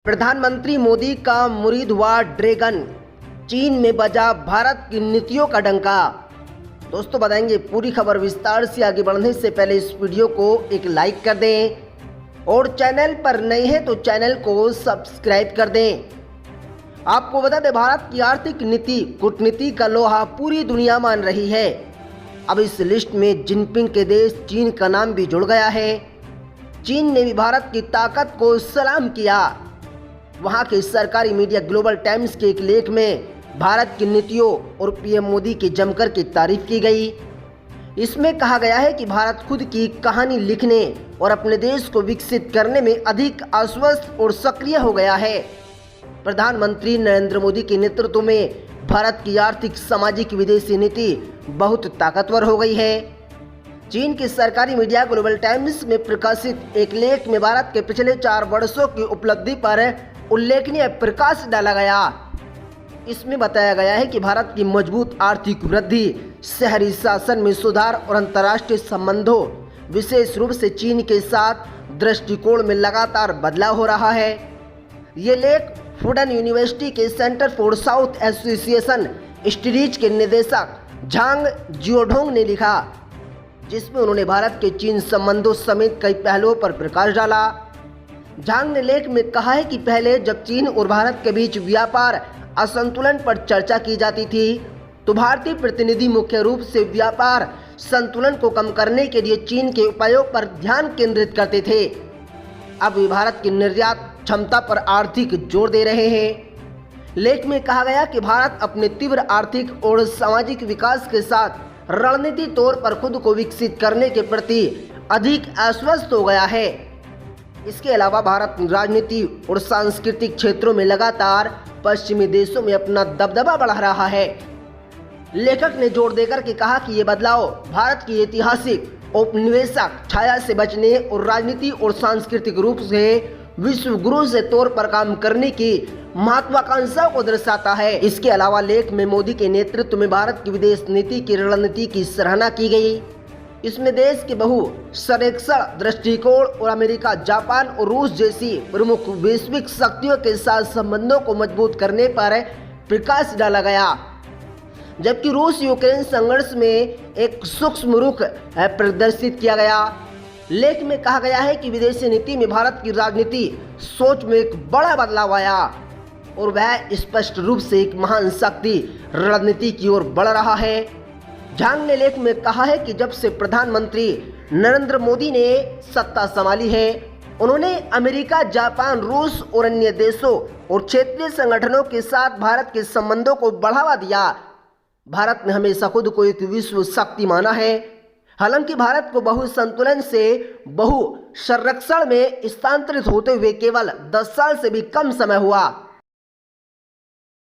प्रधानमंत्री मोदी का मुरीद हुआ ड्रैगन, चीन में बजा भारत की नीतियों का डंका। दोस्तों बताएंगे पूरी खबर विस्तार से। आगे बढ़ने से पहले इस वीडियो को एक लाइक कर दें और चैनल पर नए हैं तो चैनल को सब्सक्राइब कर दें। आपको बता दें, भारत की आर्थिक नीति कूटनीति का लोहा पूरी दुनिया मान रही है। अब इस लिस्ट में जिनपिंग के देश चीन का नाम भी जुड़ गया है। चीन ने भी भारत की ताकत को सलाम किया। वहां के सरकारी मीडिया ग्लोबल टाइम्स के एक लेख में भारत की नीतियों और पीएम मोदी की जमकर की तारीफ की गई। इसमें कहा गया है कि भारत खुद की कहानी लिखने और अपने देश को विकसित करने में अधिक आश्वस्त और सक्रिय हो गया है। प्रधानमंत्री नरेंद्र मोदी के नेतृत्व में भारत की आर्थिक, सामाजिक, विदेशी नीति बहुत ताकतवर हो गई है। चीन के सरकारी मीडिया ग्लोबल टाइम्स में प्रकाशित एक लेख में भारत के पिछले 4 वर्षों की उपलब्धि पर उल्लेखनीय प्रकाश डाला गया। इसमें बताया गया है कि भारत की मजबूत आर्थिक वृद्धि, शहरी शासन में सुधार और अंतर्राष्ट्रीय संबंधों, विशेष रूप से चीन के साथ दृष्टिकोण में लगातार बदलाव हो रहा है। ये लेख फुडन यूनिवर्सिटी के centre for south association studies के निदेशक झांग जियोडोंग ने लिखा, जिसमें उन्होंने भारत के चीन संबंधों समेत कई पहलुओं पर प्रकाश डाला। झांग ने लेख में कहा है कि पहले जब चीन और भारत के बीच व्यापार असंतुलन पर चर्चा की जाती थी तो भारतीय प्रतिनिधि मुख्य रूप से व्यापार संतुलन को कम करने के लिए चीन के उपायों पर ध्यान केंद्रित करते थे। अब वे भारत की निर्यात क्षमता पर आर्थिक जोर दे रहे हैं। लेख में कहा गया कि भारत अपने तीव्र आर्थिक और सामाजिक विकास के साथ रणनीतिक तौर पर खुद को विकसित करने के प्रति अधिक आश्वस्त हो गया है। इसके अलावा भारत राजनीति और सांस्कृतिक क्षेत्रों में लगातार पश्चिमी देशों में अपना दबदबा बढ़ा रहा है। लेखक ने जोर देकर के कहा कि ये बदलाव भारत की ऐतिहासिक औपनिवेशिक छाया से बचने और राजनीति और सांस्कृतिक रूप से विश्व गुरु से तौर पर काम करने की महत्वाकांक्षा को दर्शाता है। इसके अलावा लेख में मोदी के नेतृत्व में भारत की विदेश नीति की रणनीति की सराहना की गई। इसमें देश के बहु संरक्षण दृष्टिकोण और अमेरिका, जापान और रूस जैसी प्रमुख वैश्विक शक्तियों के साथ संबंधों को मजबूत करने पर प्रकाश डाला गया। जबकि रूस यूक्रेन संघर्ष में एक सूक्ष्म रुख प्रदर्शित किया गया। लेख में कहा गया है कि विदेशी नीति में भारत की राजनीति सोच में एक बड़ा बदलाव आया और वह स्पष्ट रूप से एक महान शक्ति रणनीति की ओर बढ़ रहा है। झांग ने लेख में कहा है कि जब से प्रधानमंत्री नरेंद्र मोदी ने सत्ता संभाली है, उन्होंने अमेरिका, जापान, रूस और अन्य देशों और क्षेत्रीय संगठनों के साथ भारत के संबंधों को बढ़ावा दिया। भारत ने हमेशा खुद को एक विश्व शक्ति माना है। हालांकि भारत को बहु संतुलन से बहु संरक्षण में स्थानांतरित होते हुए केवल 10 साल से भी कम समय हुआ।